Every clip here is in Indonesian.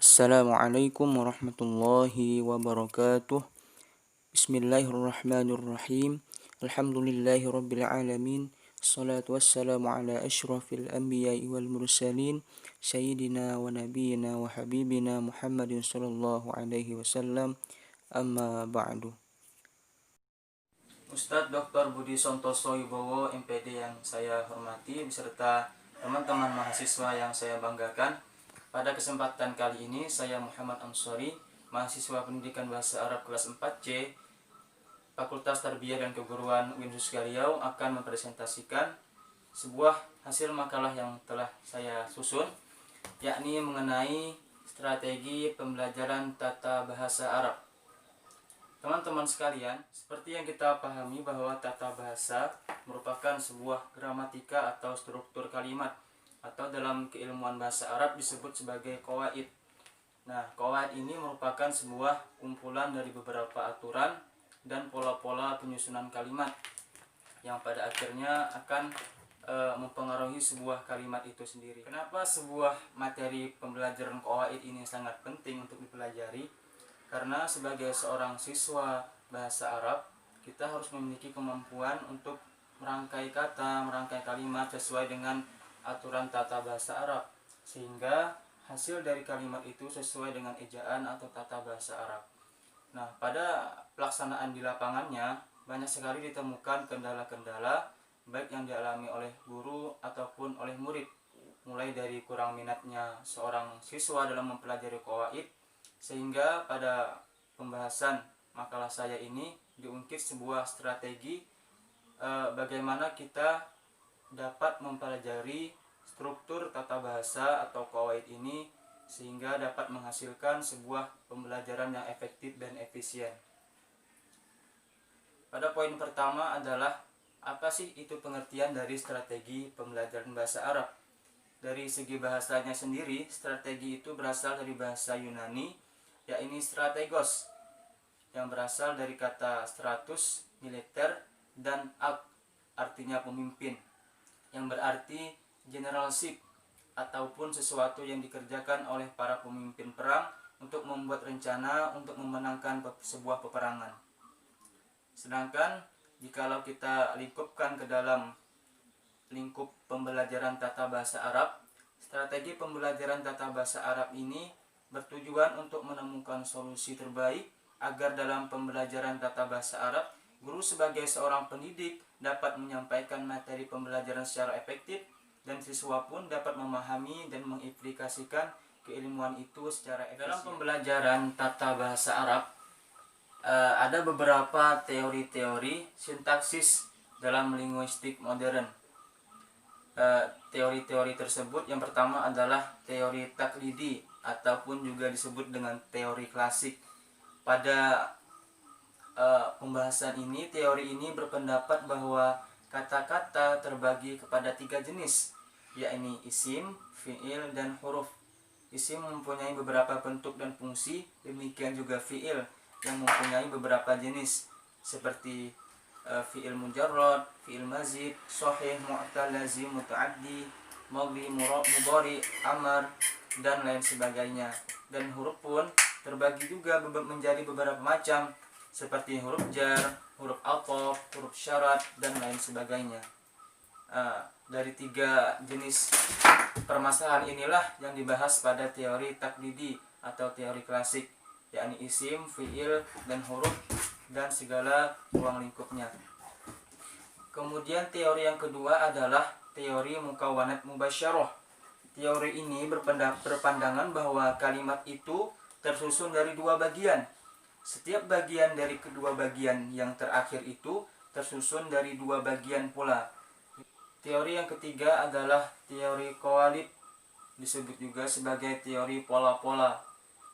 Assalamualaikum warahmatullahi wabarakatuh. Bismillahirrahmanirrahim. Alhamdulillahi rabbil alamin. Assalatu wassalamu ala asyrafil anbiya'i wal mursalin Sayyidina wa nabiyina wa habibina Muhammadin sallallahu alaihi wasallam. Amma ba'du. Ustadz Dr. Budi Santoso Wibowo MPD yang saya hormati beserta teman-teman mahasiswa yang saya banggakan. Pada kesempatan kali ini saya Muhammad Ansori, mahasiswa Pendidikan Bahasa Arab kelas 4C Fakultas Tarbiyah dan Keguruan UIN Riau akan mempresentasikan sebuah hasil makalah yang telah saya susun, yakni mengenai strategi pembelajaran tata bahasa Arab. Teman-teman sekalian, seperti yang kita pahami bahwa tata bahasa merupakan sebuah gramatika atau struktur kalimat, atau dalam keilmuan bahasa Arab disebut sebagai qawaid. Nah, qawaid ini merupakan sebuah kumpulan dari beberapa aturan dan pola-pola penyusunan kalimat yang pada akhirnya akan mempengaruhi sebuah kalimat itu sendiri. Kenapa sebuah materi pembelajaran qawaid ini sangat penting untuk dipelajari? Karena sebagai seorang siswa bahasa Arab, kita harus memiliki kemampuan untuk merangkai kata, merangkai kalimat sesuai dengan aturan tata bahasa Arab, sehingga hasil dari kalimat itu sesuai dengan ejaan atau tata bahasa Arab. Nah, pada pelaksanaan di lapangannya banyak sekali ditemukan kendala-kendala baik yang dialami oleh guru ataupun oleh murid, mulai dari kurang minatnya seorang siswa dalam mempelajari qawaid, sehingga pada pembahasan makalah saya ini diungkit sebuah strategi bagaimana kita dapat mempelajari struktur tata bahasa atau qawaid ini sehingga dapat menghasilkan sebuah pembelajaran yang efektif dan efisien. Pada poin pertama adalah apa sih itu pengertian dari strategi pembelajaran bahasa Arab? Dari segi bahasanya sendiri, strategi itu berasal dari bahasa Yunani, yakni strategos, yang berasal dari kata stratus, militer, dan artinya pemimpin, yang berarti generalship ataupun sesuatu yang dikerjakan oleh para pemimpin perang untuk membuat rencana untuk memenangkan sebuah peperangan. Sedangkan jikalau kita lingkupkan ke dalam lingkup pembelajaran tata bahasa Arab, strategi pembelajaran tata bahasa Arab ini bertujuan untuk menemukan solusi terbaik agar dalam pembelajaran tata bahasa Arab, guru sebagai seorang pendidik dapat menyampaikan materi pembelajaran secara efektif dan siswa pun dapat memahami dan mengaplikasikan keilmuan itu secara efisien. Dalam pembelajaran tata bahasa Arab ada beberapa teori-teori sintaksis dalam linguistik modern. Teori-teori tersebut yang pertama adalah teori taklidi ataupun juga disebut dengan teori klasik. Pada pembahasan ini, teori ini berpendapat bahwa kata-kata terbagi kepada 3 jenis, yakni isim, fi'il, dan huruf. Isim mempunyai beberapa bentuk dan fungsi, demikian juga fi'il yang mempunyai beberapa jenis seperti fi'il mujarrad, fi'il mazid, sahih, mu'tal, lazim, muta'addi, madhi, mudhari, amar, dan lain sebagainya. Dan huruf pun terbagi juga menjadi beberapa macam seperti huruf jar, huruf ataf, huruf syarat, dan lain sebagainya. Dari 3 jenis permasalahan inilah yang dibahas pada teori taklidi atau teori klasik, yakni isim, fi'il, dan huruf, dan segala ruang lingkupnya. Kemudian teori yang kedua adalah teori mukawwanat mubasyarah. Teori ini berpandangan bahwa kalimat itu tersusun dari 2 bagian. Setiap bagian dari kedua bagian yang terakhir itu tersusun dari 2 bagian pula. Teori yang ketiga adalah teori qawalid, disebut juga sebagai teori pola-pola.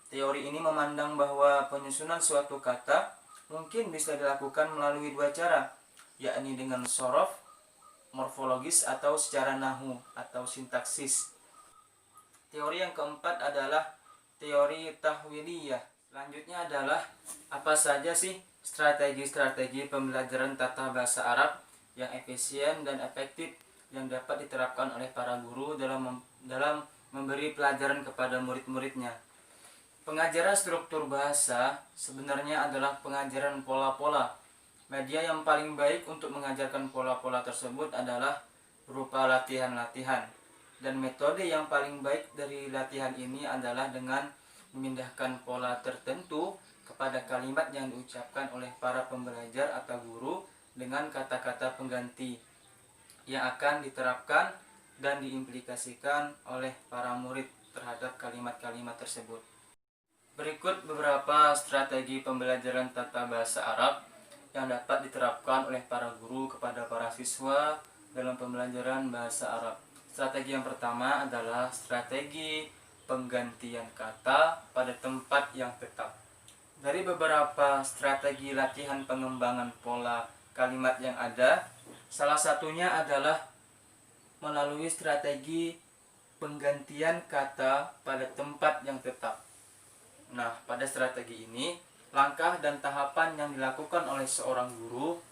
Teori ini memandang bahwa penyusunan suatu kata mungkin bisa dilakukan melalui 2 cara, yakni dengan sorof, morfologis, atau secara nahu atau sintaksis. Teori yang keempat adalah teori tahwiliyah. Selanjutnya adalah apa saja sih strategi-strategi pembelajaran tata bahasa Arab yang efisien dan efektif yang dapat diterapkan oleh para guru dalam memberi pelajaran kepada murid-muridnya. Pengajaran struktur bahasa sebenarnya adalah pengajaran pola-pola. Media yang paling baik untuk mengajarkan pola-pola tersebut adalah berupa latihan-latihan. Dan metode yang paling baik dari latihan ini adalah dengan memindahkan pola tertentu kepada kalimat yang diucapkan oleh para pembelajar atau guru dengan kata-kata pengganti yang akan diterapkan dan diimplikasikan oleh para murid terhadap kalimat-kalimat tersebut. Berikut beberapa strategi pembelajaran tata bahasa Arab yang dapat diterapkan oleh para guru kepada para siswa dalam pembelajaran bahasa Arab. Strategi yang pertama adalah strategi penggantian kata pada tempat yang tetap. Dari beberapa strategi latihan pengembangan pola kalimat yang ada, salah satunya adalah melalui strategi penggantian kata pada tempat yang tetap. Nah, pada strategi ini, langkah dan tahapan yang dilakukan oleh seorang guru,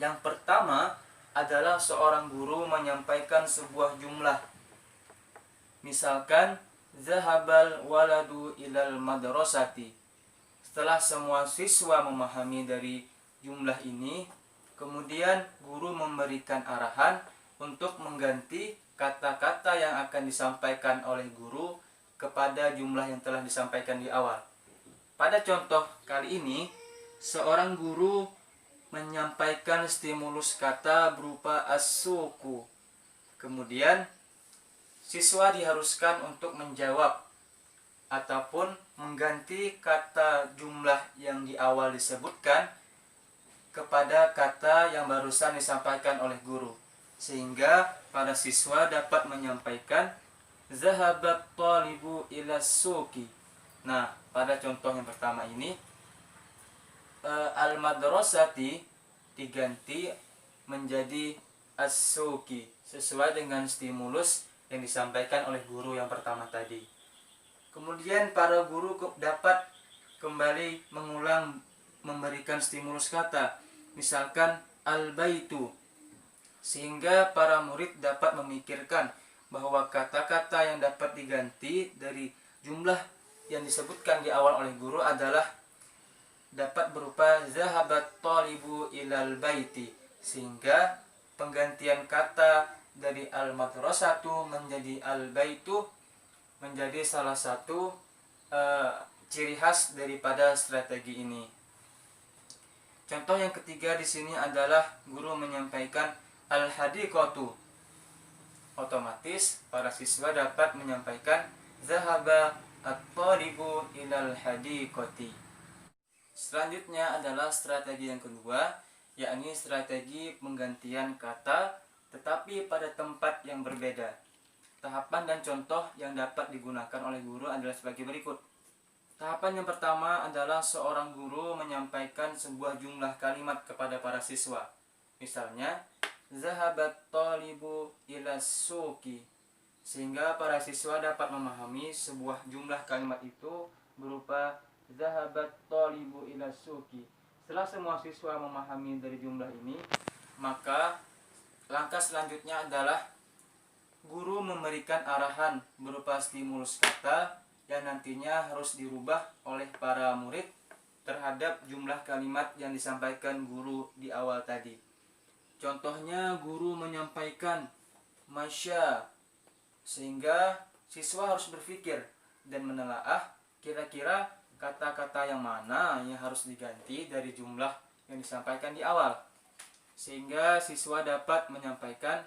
yang pertama adalah seorang guru menyampaikan sebuah jumlah. Misalkan, zahabal waladu ilal madrasati. Setelah semua siswa memahami dari jumlah ini, kemudian guru memberikan arahan untuk mengganti kata-kata yang akan disampaikan oleh guru kepada jumlah yang telah disampaikan di awal. Pada contoh kali ini, seorang guru menyampaikan stimulus kata berupa as-suku. Kemudian, siswa diharuskan untuk menjawab ataupun mengganti kata jumlah yang di awal disebutkan kepada kata yang barusan disampaikan oleh guru, sehingga para siswa dapat menyampaikan zahabat talibu ila suki. Nah, pada contoh yang pertama ini, al-madrasati diganti menjadi as-suki sesuai dengan stimulus yang disampaikan oleh guru yang pertama tadi. Kemudian para guru dapat kembali mengulang memberikan stimulus kata, misalkan al-baitu, sehingga para murid dapat memikirkan bahwa kata-kata yang dapat diganti dari jumlah yang disebutkan di awal oleh guru adalah dapat berupa zahabat talibu ilal baiti, sehingga penggantian kata dari al-madrasatu menjadi al-baitu menjadi salah satu ciri khas daripada strategi ini. Contoh yang ketiga di sini adalah guru menyampaikan al-hadiqatu. Otomatis para siswa dapat menyampaikan zahaba at-talibu ilal hadiqati. Selanjutnya adalah strategi yang kedua, yakni strategi penggantian kata tetapi pada tempat yang berbeda. Tahapan dan contoh yang dapat digunakan oleh guru adalah sebagai berikut. Tahapan yang pertama adalah seorang guru menyampaikan sebuah jumlah kalimat kepada para siswa. Misalnya, zahabat talibu ila suki, sehingga para siswa dapat memahami sebuah jumlah kalimat itu berupa zahabat talibu ila suki. Setelah semua siswa memahami dari jumlah ini, maka langkah selanjutnya adalah guru memberikan arahan berupa stimulus kata yang nantinya harus dirubah oleh para murid terhadap jumlah kalimat yang disampaikan guru di awal tadi. Contohnya, guru menyampaikan masya, sehingga siswa harus berpikir dan menelaah kira-kira kata-kata yang mana yang harus diganti dari jumlah yang disampaikan di awal, sehingga siswa dapat menyampaikan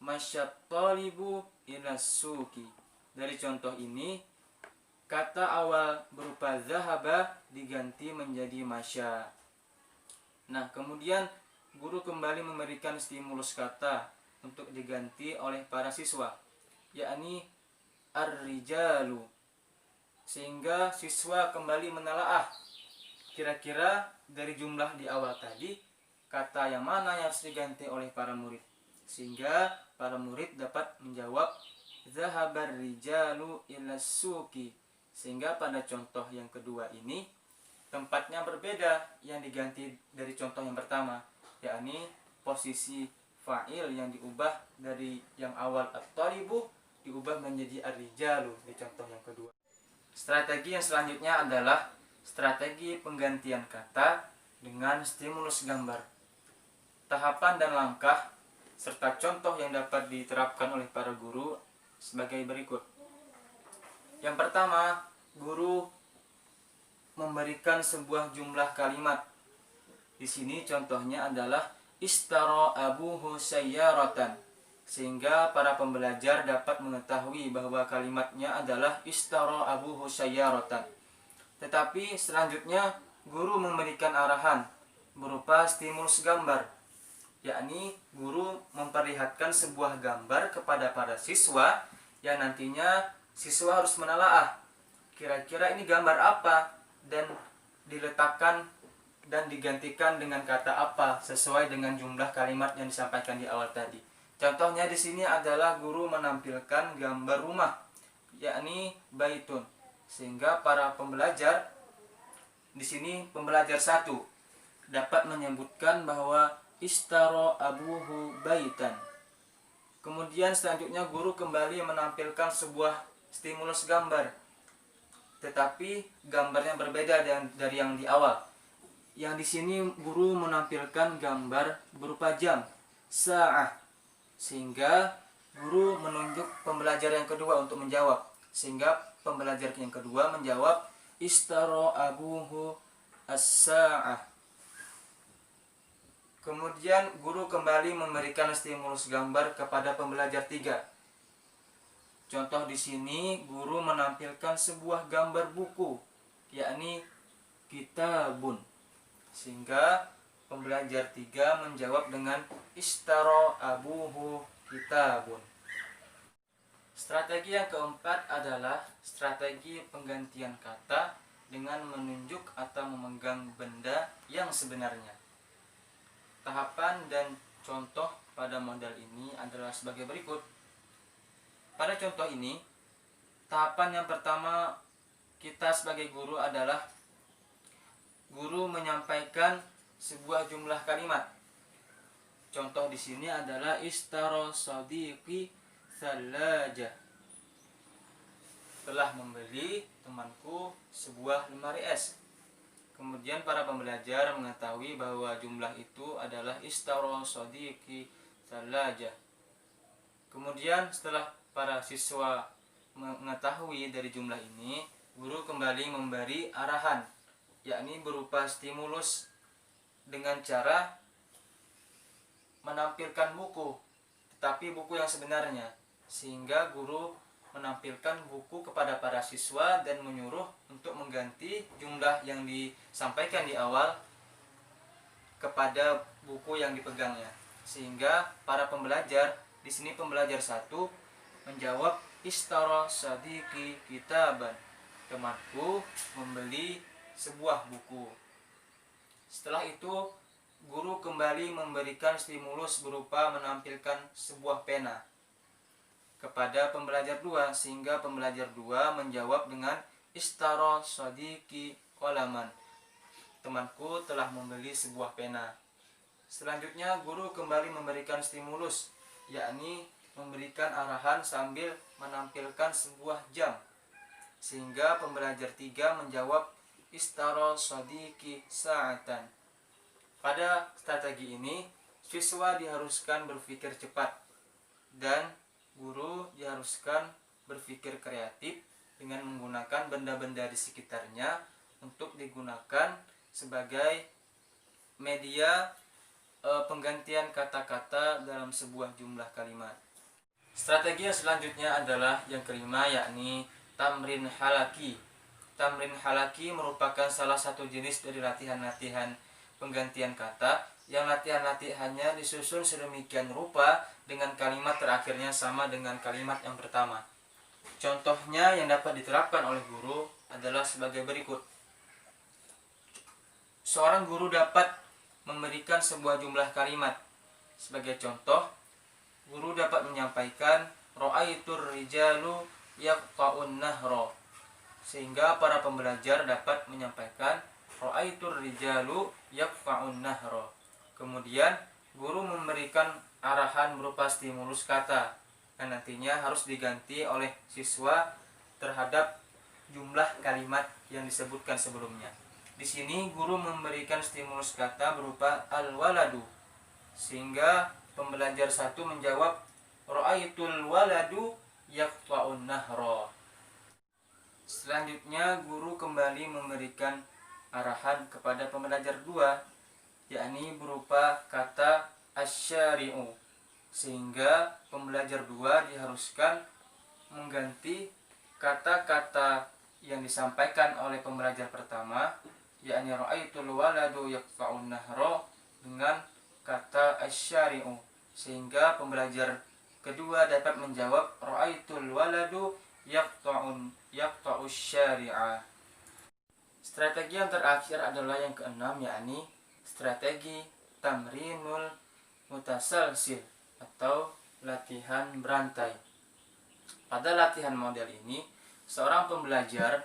masya talibu ila suki. Dari contoh ini, kata awal berupa zahaba diganti menjadi masya. Nah, kemudian guru kembali memberikan stimulus kata untuk diganti oleh para siswa, yakni ar-rijalu, sehingga siswa kembali menelaah kira-kira dari jumlah di awal tadi kata yang mana yang harus diganti oleh para murid, sehingga para murid dapat menjawab zahabar rijalu ila suki. Sehingga pada contoh yang kedua ini tempatnya berbeda yang diganti dari contoh yang pertama, yakni posisi fa'il yang diubah dari yang awal at-talibu diubah menjadi ar-rijalu di contoh yang kedua. Strategi yang selanjutnya adalah strategi penggantian kata dengan stimulus gambar. Tahapan dan langkah serta contoh yang dapat diterapkan oleh para guru sebagai berikut. Yang pertama, guru memberikan sebuah jumlah kalimat. Di sini contohnya adalah istara abuhu sayyaratan, sehingga para pembelajar dapat mengetahui bahwa kalimatnya adalah istara abuhu sayyaratan. Tetapi selanjutnya guru memberikan arahan berupa stimulus gambar, yakni guru memperlihatkan sebuah gambar kepada para siswa yang nantinya siswa harus menelaah kira-kira ini gambar apa dan diletakkan dan digantikan dengan kata apa sesuai dengan jumlah kalimat yang disampaikan di awal tadi. Contohnya di sini adalah guru menampilkan gambar rumah, yakni baitun, sehingga para pembelajar di sini pembelajar 1 dapat menyebutkan bahwa istaro abuhu baitan. Kemudian selanjutnya guru kembali menampilkan sebuah stimulus gambar, tetapi gambarnya berbeda dari yang di awal. Yang di sini guru menampilkan gambar berupa jam, sa'ah, sehingga guru menunjuk pembelajar yang kedua untuk menjawab. Sehingga pembelajar yang kedua menjawab istaro abuhu as-sa'ah. Kemudian guru kembali memberikan stimulus gambar kepada pembelajar 3. Contoh di sini guru menampilkan sebuah gambar buku, yakni kitabun, sehingga pembelajar 3 menjawab dengan istaro abuhu kitabun. Strategi yang keempat adalah strategi penggantian kata dengan menunjuk atau memegang benda yang sebenarnya. Tahapan dan contoh pada model ini adalah sebagai berikut. Pada contoh ini, tahapan yang pertama kita sebagai guru adalah guru menyampaikan sebuah jumlah kalimat. Contoh di sini adalah istaro sadiqi thalaja. Telah membeli temanku sebuah lemari es. Kemudian para pembelajar mengetahui bahwa jumlah itu adalah istaro sadiqi thalaja. Kemudian setelah para siswa mengetahui dari jumlah ini, guru kembali memberi arahan, yakni berupa stimulus dengan cara menampilkan buku, tetapi buku yang sebenarnya, sehingga guru menampilkan buku kepada para siswa dan menyuruh untuk mengganti jumlah yang disampaikan di awal kepada buku yang dipegangnya. Sehingga para pembelajar, di sini pembelajar 1 menjawab istara sadiqi kitaban, temanku membeli sebuah buku. Setelah itu guru kembali memberikan stimulus berupa menampilkan sebuah pena kepada pembelajar 2, sehingga pembelajar 2 menjawab dengan istara sadiqi qalaman, temanku telah membeli sebuah pena. Selanjutnya guru kembali memberikan stimulus, yakni memberikan arahan sambil menampilkan sebuah jam, sehingga pembelajar 3 menjawab istara sadiqi sa'atan. Pada strategi ini, siswa diharuskan berpikir cepat dan guru diharuskan berpikir kreatif dengan menggunakan benda-benda di sekitarnya untuk digunakan sebagai media penggantian kata-kata dalam sebuah jumlah kalimat. Strategi yang selanjutnya adalah yang kelima, yakni tamrin halaki. Tamrin halaki merupakan salah satu jenis dari latihan-latihan penggantian kata yang latihan-latihannya disusun sedemikian rupa dengan kalimat terakhirnya sama dengan kalimat yang pertama. Contohnya yang dapat diterapkan oleh guru adalah sebagai berikut. Seorang guru dapat memberikan sebuah jumlah kalimat. Sebagai contoh, guru dapat menyampaikan ra'aitur rijalu yaqta'un nahra, sehingga para pembelajar dapat menyampaikan ra'aitur rijalu yaqta'un nahra. Kemudian guru memberikan arahan berupa stimulus kata yang nantinya harus diganti oleh siswa terhadap jumlah kalimat yang disebutkan sebelumnya. Di sini guru memberikan stimulus kata berupa al-waladu, sehingga pembelajar 1 menjawab ra'aitul waladu yaqta'un nahra. Selanjutnya guru kembali memberikan arahan kepada pembelajar 2, yakni berupa kata asyari'u, sehingga pembelajar 2 diharuskan mengganti kata-kata yang disampaikan oleh pembelajar pertama, yakni ra'aitul waladu yaqta'un nahra, dengan kata asyari'u, sehingga pembelajar kedua dapat menjawab ra'aitul waladu yaqta'us syari'a. Strategi yang terakhir adalah yang keenam, yakni strategi tamrinul mutasalsil atau latihan berantai. Pada latihan model ini, seorang pembelajar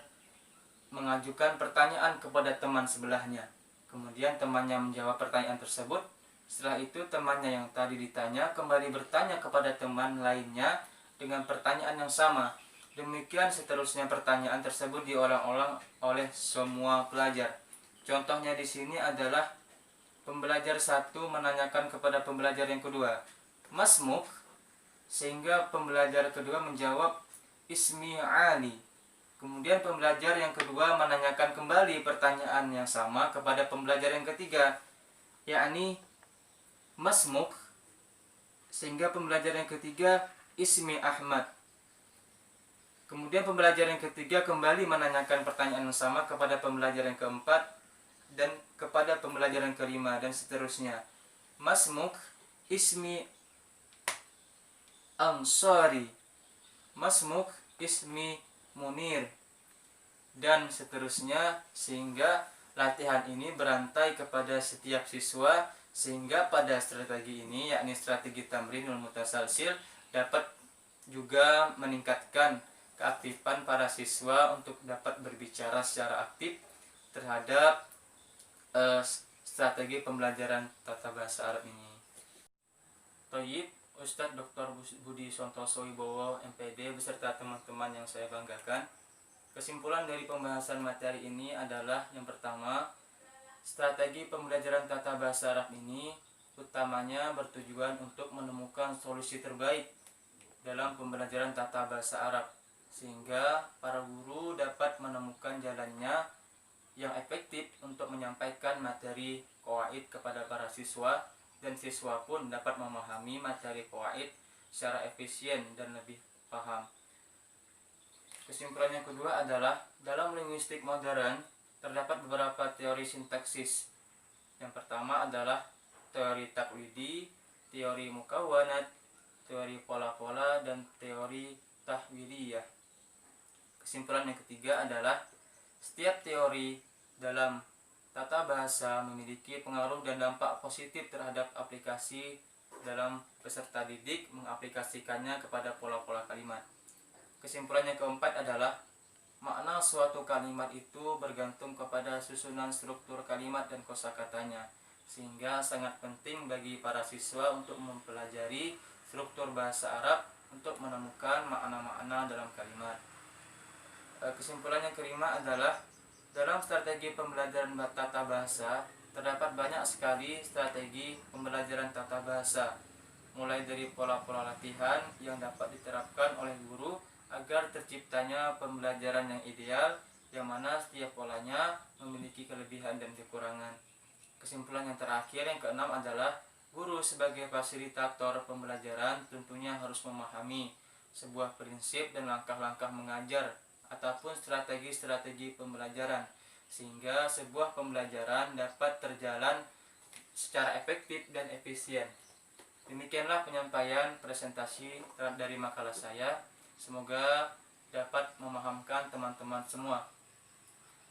mengajukan pertanyaan kepada teman sebelahnya. Kemudian temannya menjawab pertanyaan tersebut. Setelah itu temannya yang tadi ditanya kembali bertanya kepada teman lainnya dengan pertanyaan yang sama. Demikian seterusnya pertanyaan tersebut diulang-ulang oleh semua pelajar. Contohnya di sini adalah pembelajar 1 menanyakan kepada pembelajar yang kedua, "Masmuk?" Sehingga pembelajar kedua menjawab, "Ismi Ali." Kemudian pembelajar yang kedua menanyakan kembali pertanyaan yang sama kepada pembelajar yang ketiga, yakni "Masmuk?" Sehingga pembelajar yang ketiga, "Ismi Ahmad." Kemudian pembelajar yang ketiga kembali menanyakan pertanyaan yang sama kepada pembelajar yang keempat dan kepada pembelajar yang kelima, dan seterusnya. "Masmuk?" "Ismi Ansari." "Masmuk?" "Ismi Munir." Dan seterusnya, sehingga latihan ini berantai kepada setiap siswa, sehingga pada strategi ini, yakni strategi tamrinul mutasalsil, dapat juga meningkatkan keaktifan para siswa untuk dapat berbicara secara aktif terhadap strategi pembelajaran tata bahasa Arab ini. Thayyib, Ustadz Dr. Budi Santoso Wibowo MPD beserta teman-teman yang saya banggakan. Kesimpulan dari pembahasan materi ini adalah yang pertama, strategi pembelajaran tata bahasa Arab ini utamanya bertujuan untuk menemukan solusi terbaik dalam pembelajaran tata bahasa Arab, sehingga para guru dapat menemukan jalannya yang efektif untuk menyampaikan materi qawaid kepada para siswa, dan siswa pun dapat memahami materi qawaid secara efisien dan lebih paham. Kesimpulan yang kedua adalah dalam linguistik modern terdapat beberapa teori sintaksis. Yang pertama adalah teori taklidi, teori mukawwanat, teori pola-pola, dan teori tahwiliyah. Kesimpulan yang ketiga adalah setiap teori dalam tata bahasa memiliki pengaruh dan dampak positif terhadap aplikasi dalam peserta didik mengaplikasikannya kepada pola-pola kalimat. Kesimpulan yang keempat adalah makna suatu kalimat itu bergantung kepada susunan struktur kalimat dan kosakatanya, sehingga sangat penting bagi para siswa untuk mempelajari struktur bahasa Arab untuk menemukan makna-makna dalam kalimat. Kesimpulan yang kelima adalah dalam strategi pembelajaran tata bahasa terdapat banyak sekali strategi pembelajaran tata bahasa, mulai dari pola-pola latihan yang dapat diterapkan oleh guru agar terciptanya pembelajaran yang ideal, yang mana setiap polanya memiliki kelebihan dan kekurangan. Kesimpulan yang terakhir yang keenam adalah guru sebagai fasilitator pembelajaran tentunya harus memahami sebuah prinsip dan langkah-langkah mengajar ataupun strategi-strategi pembelajaran, sehingga sebuah pembelajaran dapat terjalan secara efektif dan efisien. Demikianlah penyampaian presentasi dari makalah saya. Semoga dapat memahamkan teman-teman semua.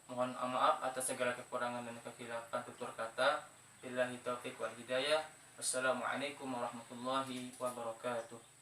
Mohon maaf atas segala kekurangan dan kekhilafan tutur kata. Billahi taufiq wal hidayah. Wassalamualaikum warahmatullahi wabarakatuh.